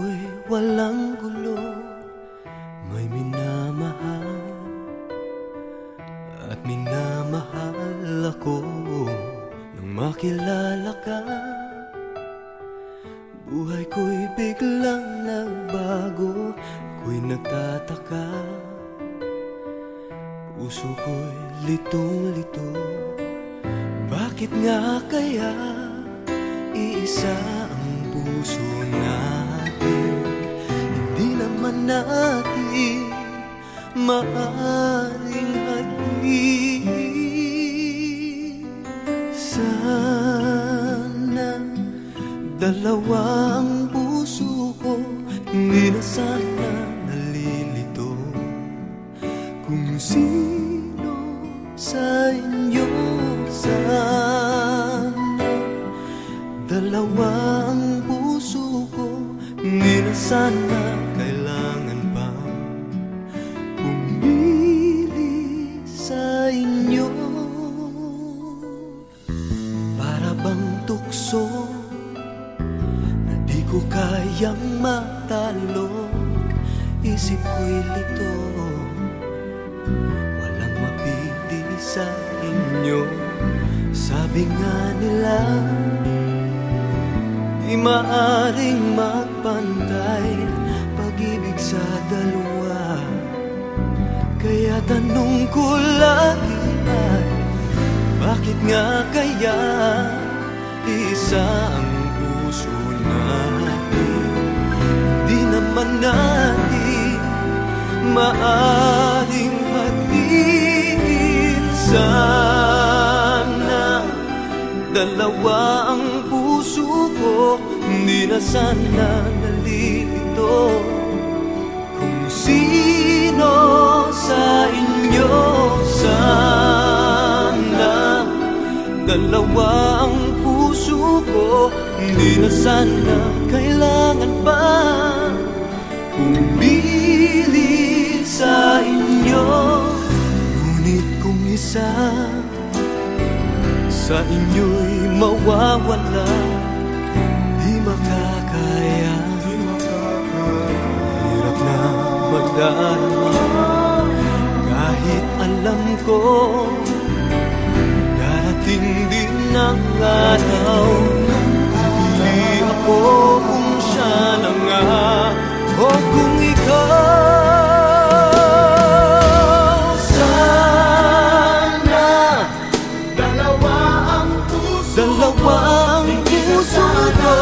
ko'y walang gulo, may minamahal at minamahal ako. Nang makilala ka, buhay ko'y biglang nagbago. Ako'y nagtataka, puso ko'y litong-lito. Bakit nga kaya iisa ang puso natin? Hindi naman natin maaring hadin. Sana dalawa ang puso ko, hindi na sana nalilito. Kung sino sa inyo sana dalawa ang puso ko, hindi na sana kailangan pa pumili sa inyo. Para bang tukso na di ko kayang matalo, isip ko'y lito, walang mapili sa inyo. Sabi nga nila, di maaring magpantay pag-ibig sa dalawa. Kaya tanong ko lagi ay, bakit nga kaya isa ang puso natin? Di naman natin maaring hatiin. Sana dalawa ang puso ko, hindi na sana nalilito. Kung sino sa inyo sana dalawa ang puso ko, hindi na sana kailangan pa pumili sa inyo. Ngunit kung isa sa inyo'y mawawala, di makakaya, hirap na magdarama. Kahit alam ko darating din ang araw, pipili ako kung siya na nga o kung ikaw. Dalawa ang puso ko,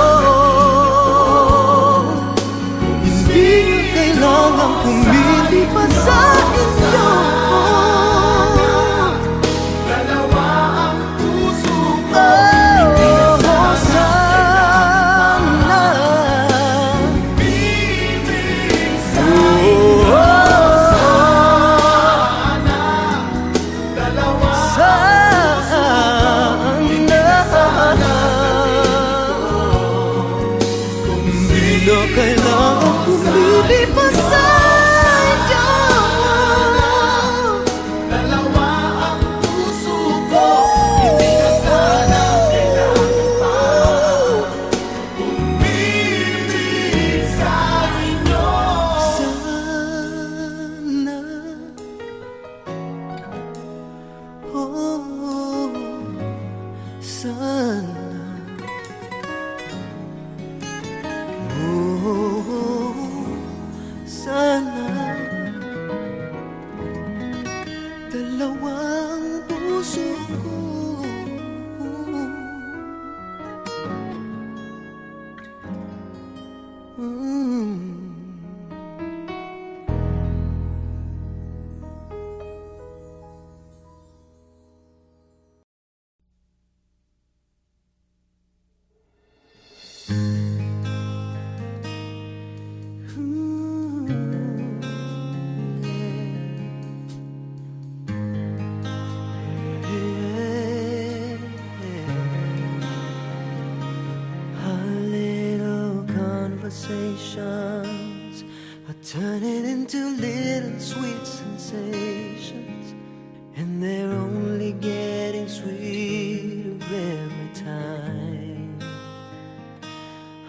hindi kailangan pumili pa sa inyo. Dalawa ang puso ko, hindi sana bibig sa inyo. Sana dalawa na kailangan pumili pa sa inyo. Dalawa ang puso ko, hindi na sana kailangan pa pumili sa inyo. Sana, oh, sana sana dalawang puso ko. Conversations are turning into little sweet sensations, and they're only getting sweeter every time.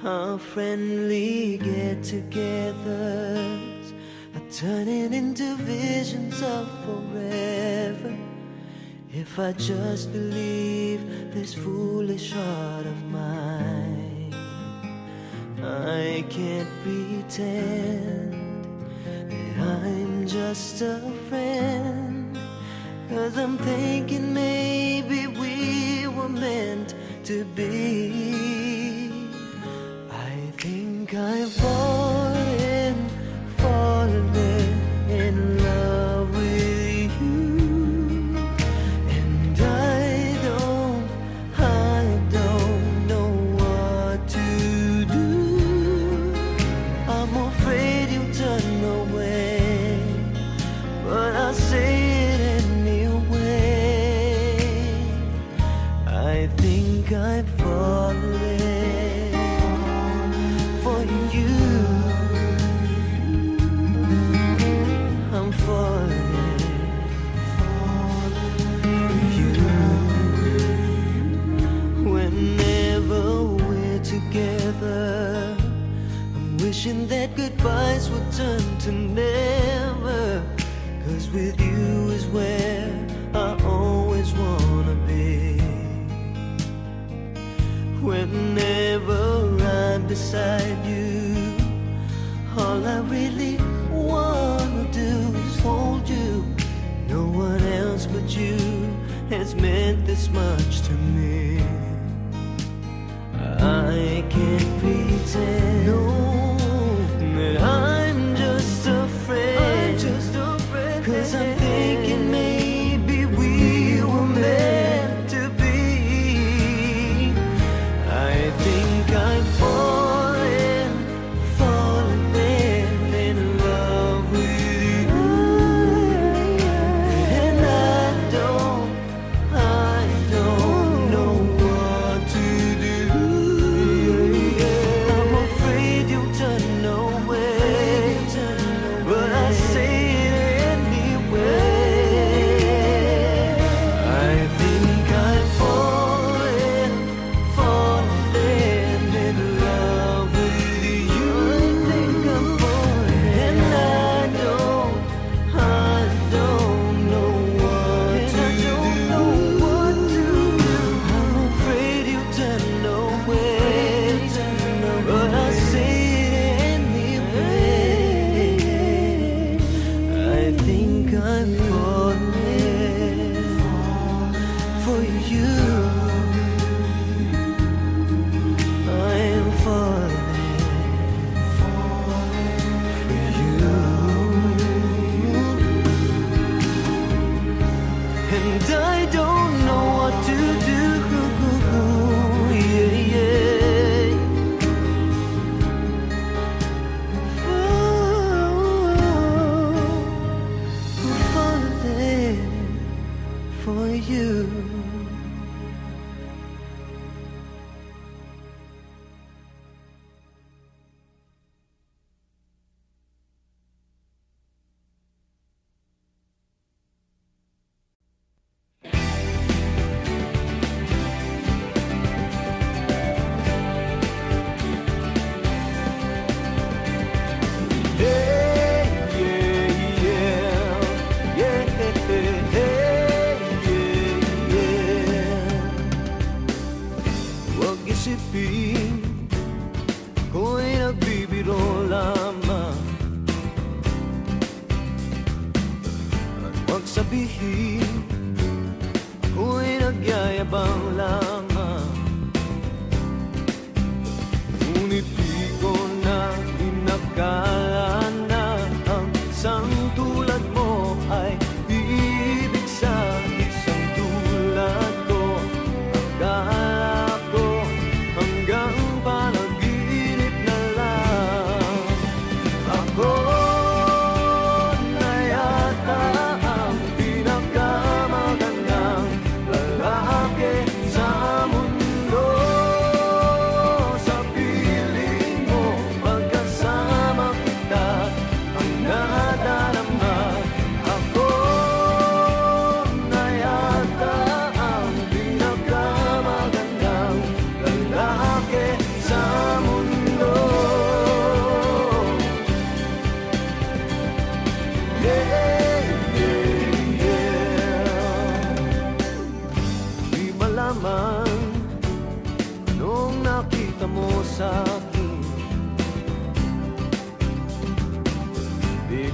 Our friendly get-togethers are turning into visions of forever. If I just believe this foolish heart of mine, I can't pretend that I'm just a friend, 'cause I'm thinking maybe we were meant to be. I think I've fallen in love with you, and I don't know what to do. I'm afraid you'll turn away, but I'll say it anyway. I think I've fallen for you. I'm falling for you. Whenever we're together, I'm wishing that goodbyes would turn to never, 'cause with you is where I always wanna be. Whenever I'm beside you, all I really wanna do is hold you. No one else but you has meant this much to me. I can't pretend, no, that I'm just a friend, 'cause I'm thinking maybe we were meant to be. I think I'm falling in love with you, and I don't know what to do. I'm afraid you'll turn away, but I say it anyway. I think I'm falling in love with you. I think I'm falling, and I don't know what to do. I'm afraid you'll turn away, but I say it anyway. I think I'm falling for you. I'm falling for you, and I don't know what to do. Yeah, yeah. Falling for you. Huwag isipin ako'y nagbibiro lamang, at huwag sabihin ako'y nagyayabang lamang. Ngunit di ko na inakala na ang isang tulad mo ay ibig sa isang tulad ko. Akala ko hanggang panaginip na lang. Ako na yata ang pinakamagandang lalaki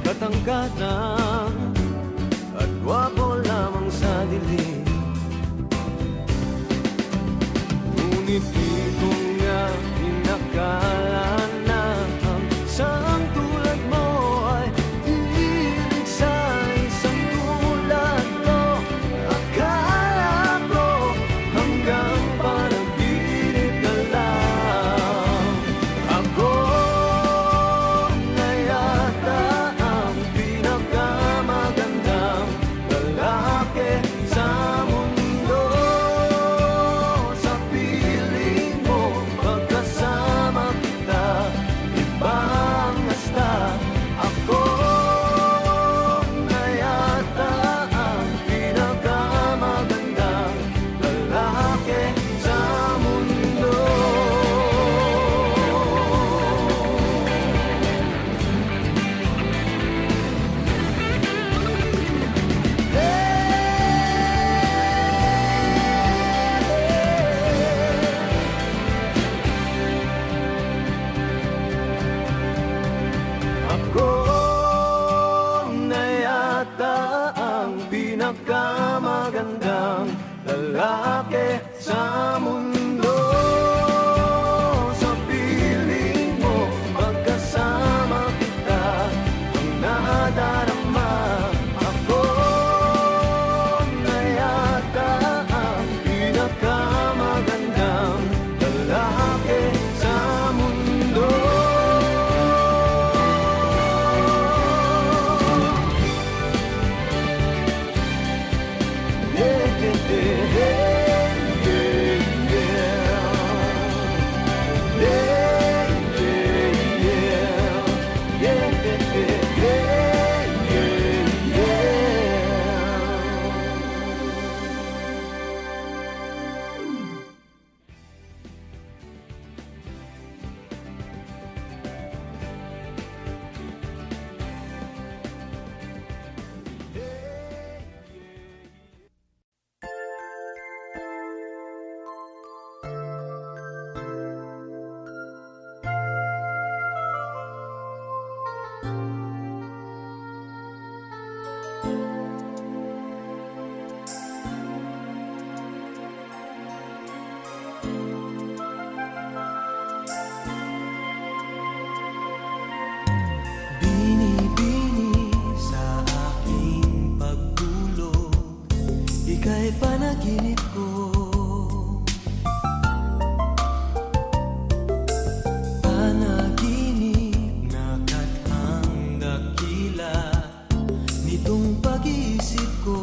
katangkadang at gwapo lamang sa dilim. Ngunit di ko nga inakala na ang isang tulad mo ay hilig sa isang tulad ko. Akala ko hanggang panaginip na lang. Ako na yata ang pinakamagandang lalaki sa mundo. Sa piling mo, pagkasama kita, ibang hasta. Ako na yata ang pinakamagandang lalaki sa mundo. Ako na yata ang pinakamagandang lalaki sa mundo. Sa piling mo, pagkasama kita, ang nadarama. Ako na yata ang pinakamagandang lalaki sa mundo. Binibini sa aking pagtulog, ika'y panaginip ko. Panaginip na kathang dakila nitong pag-iisip ko.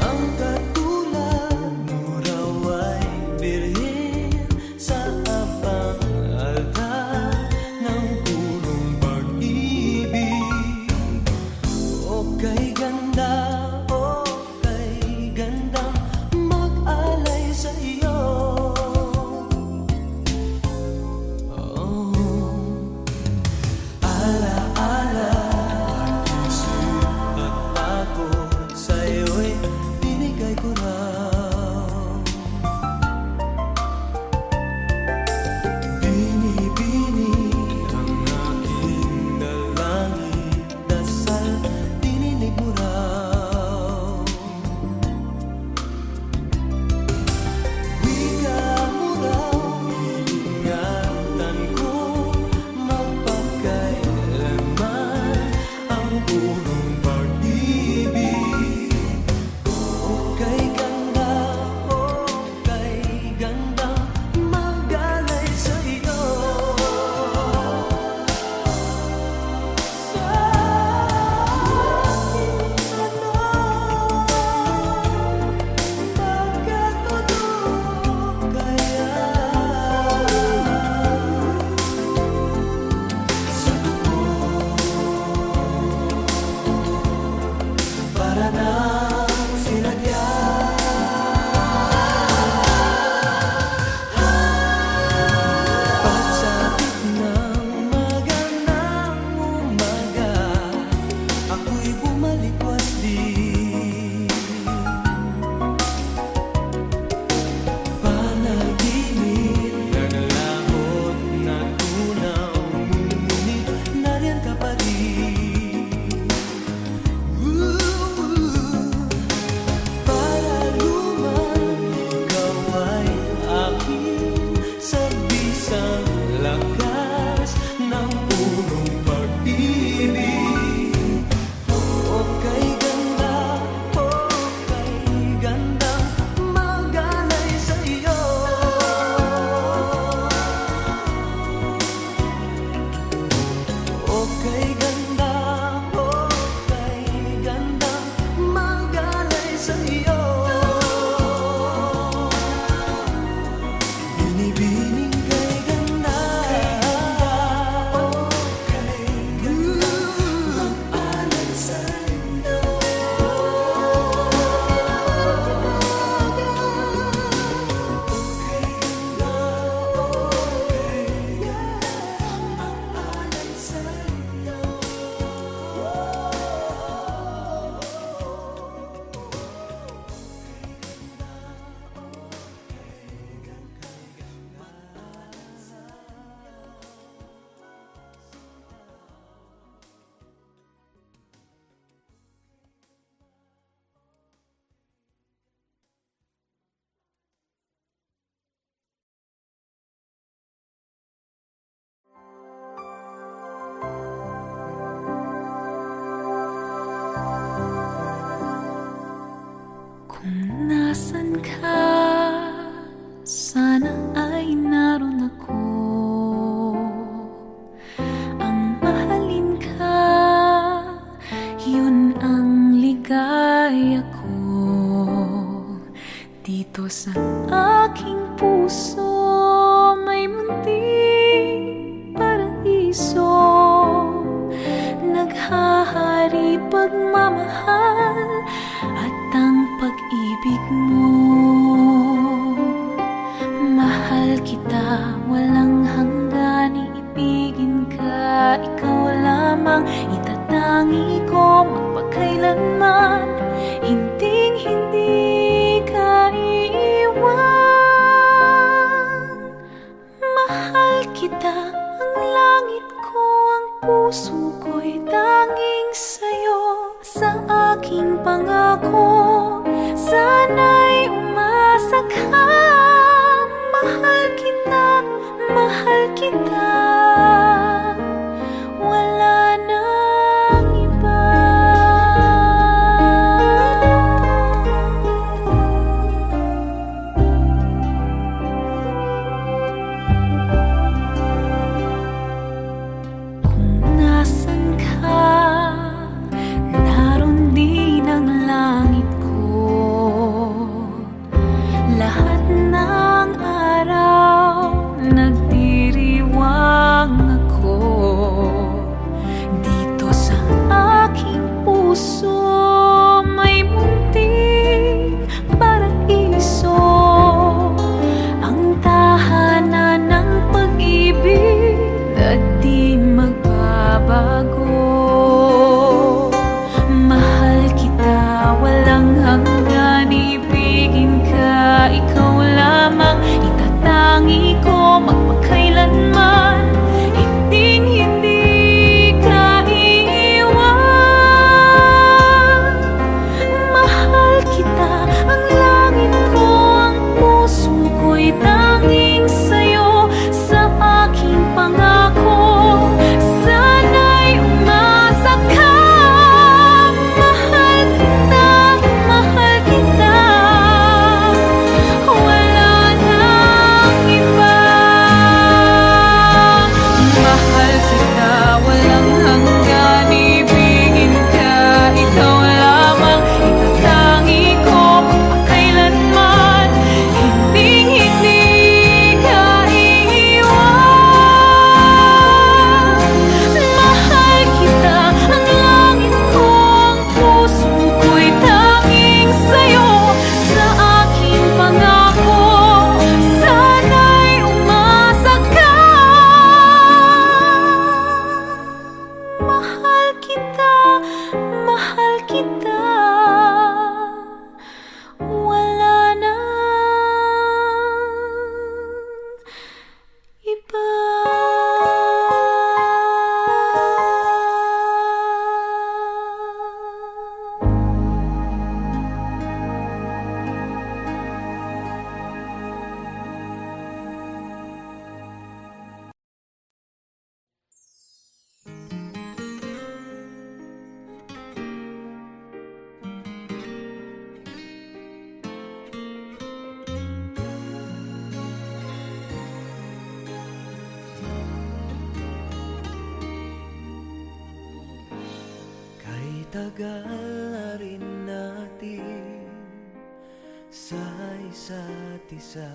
Ang katulad mo raw ay birhen sa abang altar ng purong pag-ibig. O kay ganda walang hanggan, iibigin ka, ikaw lamang itatangi ko magpakailanman. Hinding-hindi ka iiwan. Mahal kita, ang langit ko, ang puso ko'y tanging sa'yo. Sa aking pangako, sana'y umasa ka. Mahal kita, mahal kita, wala nang iba. Kung nasan ka, naroon din ang langit ko. Lahat ng araw nagdiriwang ako. Dito sa aking puso may munting paraiso, ang tahanan ng pag-ibig na di magbabago. Mahal kita, walang hanggan, ibigin ka, ikaw lamang itatangi ko magpakailanman. Hinding-hindi ka iiwan. Mahal kita, ang langit ko, ang puso ko'y tanging sa'yo. Sa aking pangako, sana'y umasa ka. Mahal kita, mahal kita, wala nang iba. Mahal kita, walang hanggan, ibigin ka, ikaw lamang itatangi ko magpakailanman. Hinding-hindi ka iiwan. Mahal kita, ang langit ko, ang puso ko'y tanging sa'yo. Sa aking pangako, sana'y umasa ka. Mahal kita, mahal kita, wala nang iba. Kay tagal na rin natin sa isa't isa,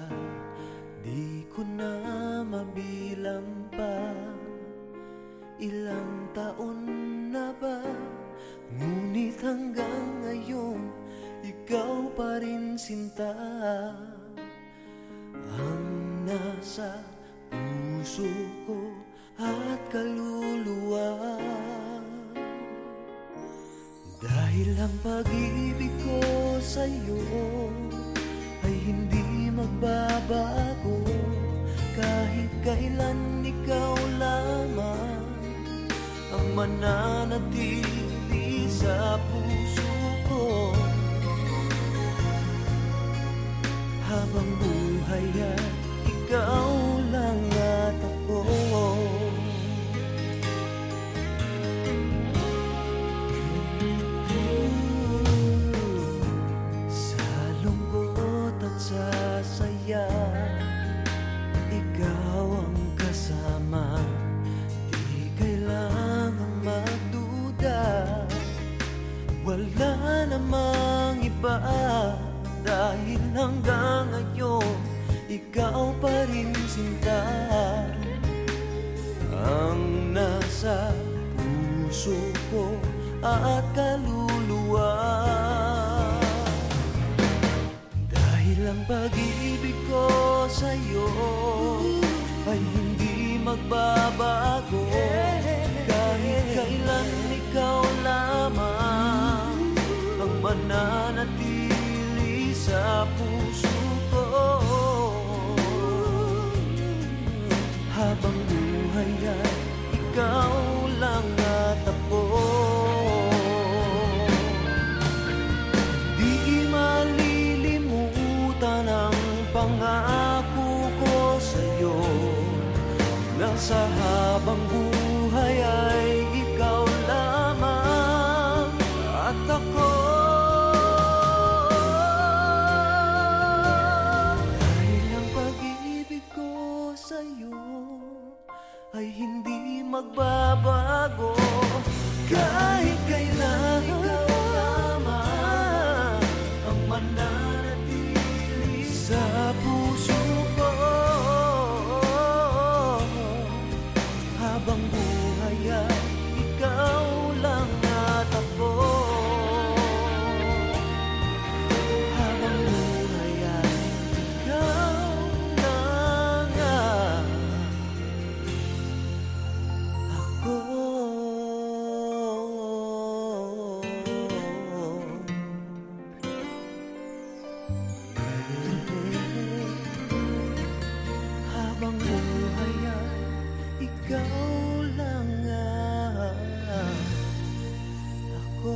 di ko na mabilang pa. Ilang taon na ba? Ngunit hanggang ngayon, ikaw pa rin sinta ang nasa puso ko at kaluluwa. Dahil ang pag-ibig ko sa'yo ay hindi magbabago. Kahit kailan ikaw lamang ang mananatili sa puso ko. Habang buhay ay ikaw lang at ako. Sa lungkot at sa saya, ikaw ang kasama. Di kailangang magduda, wala namang iba. Dahil hanggang ngayon, ikaw pa rin sinta ang nasa puso ko at kaluluwa. Dahil ang pag-ibig ko sa'yo ay magbabago. Kahit kailan ikaw lamang ang mananatili sa puso ko. Habang buhay ay ikaw lang at ako. Di malilimutan ang pangako ko sa'yo, na sa habang buhay ay ikaw lamang at ako. Dahil ang pag-ibig ko sa'yo ay hindi magbabago. Kahit kailan ikaw lamang ang mananatili sa puso ko. Habang buhay ay ikaw lang at ako. Habang buhay ay ikaw lang at ako. Habang buhay ay ikaw lang at ako.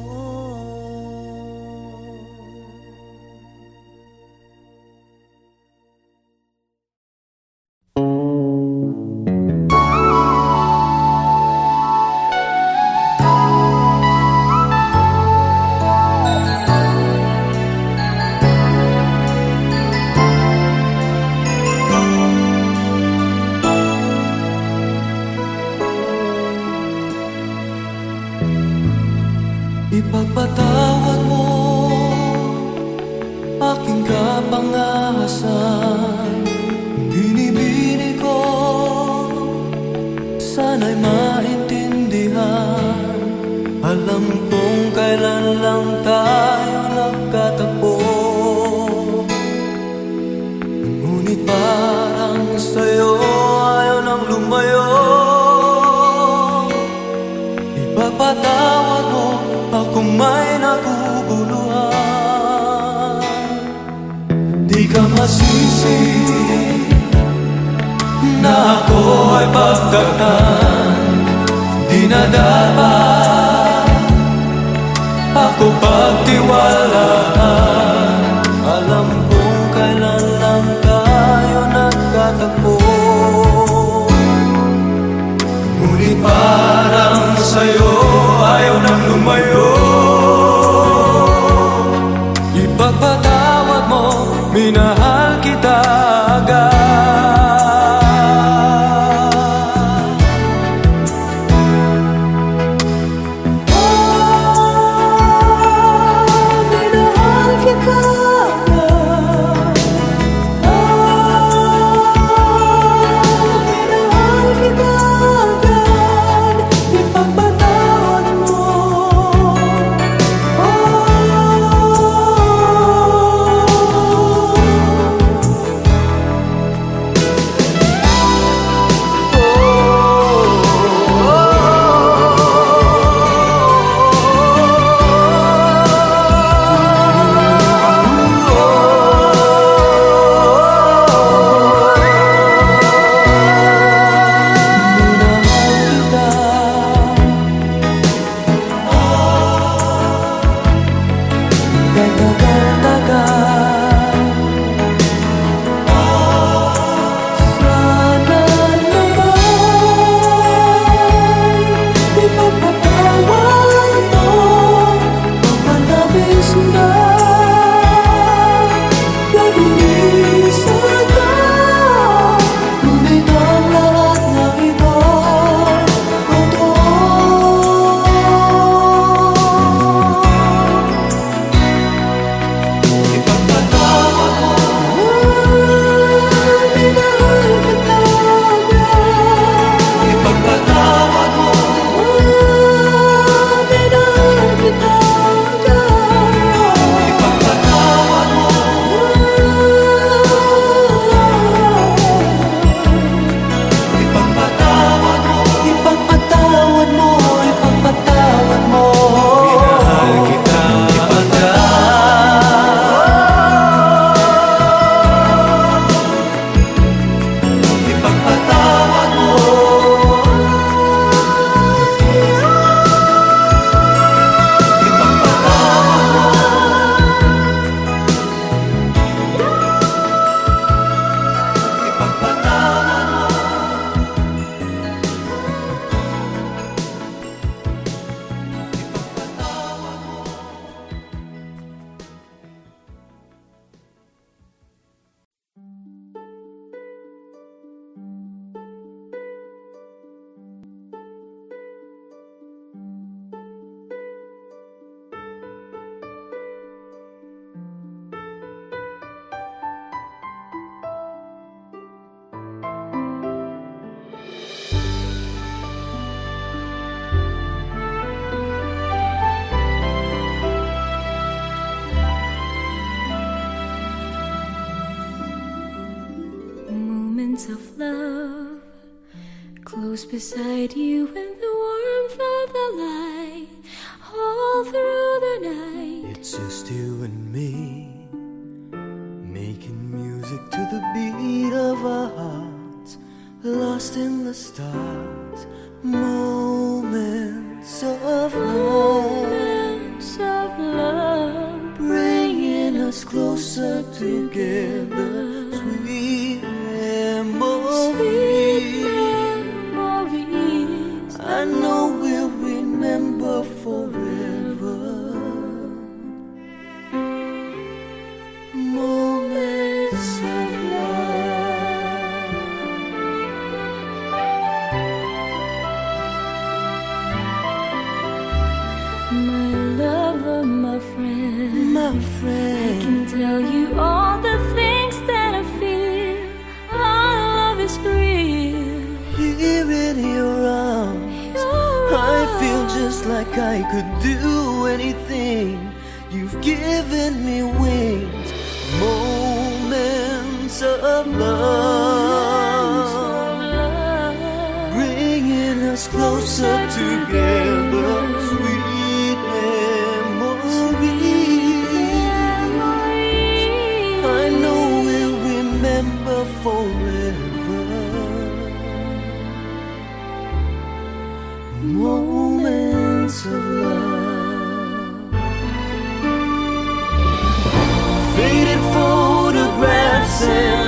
Ipagpatawad mo aking kapangahasan. Binibini ko, sana'y maintindihan. Alam kong kailan lang tayo nagkatagpo, ngunit parang sa'yo ayaw nang lumayo. Ipagpatawad mo akong may naguguluhan. Di ka masisi na ako ay pagtaktan. Di na dapat ako pagtiwalaan. Alam kong kailan lang tayo nagkatagpo, ngunit parang sa'yo ayaw nang lumayo. Ipagpatawad mo, minahal kita agad. love, close beside you in the warmth of the light, all through the night. It's just you and me, making music to the beat of our hearts, lost in the stars, moments of love, Moments of love, bringing us closer together, sweet memories. memories. I know we'll remember forever. Moments of love. My lover, my friend, My I friend, can tell you all the things that I feel. Our love is real. here in your arms, I feel just like I could do anything. You've given me wings, moments of love, bringing us closer together, sweet memories. I know we'll remember forever. Moments of love. Faded photographs and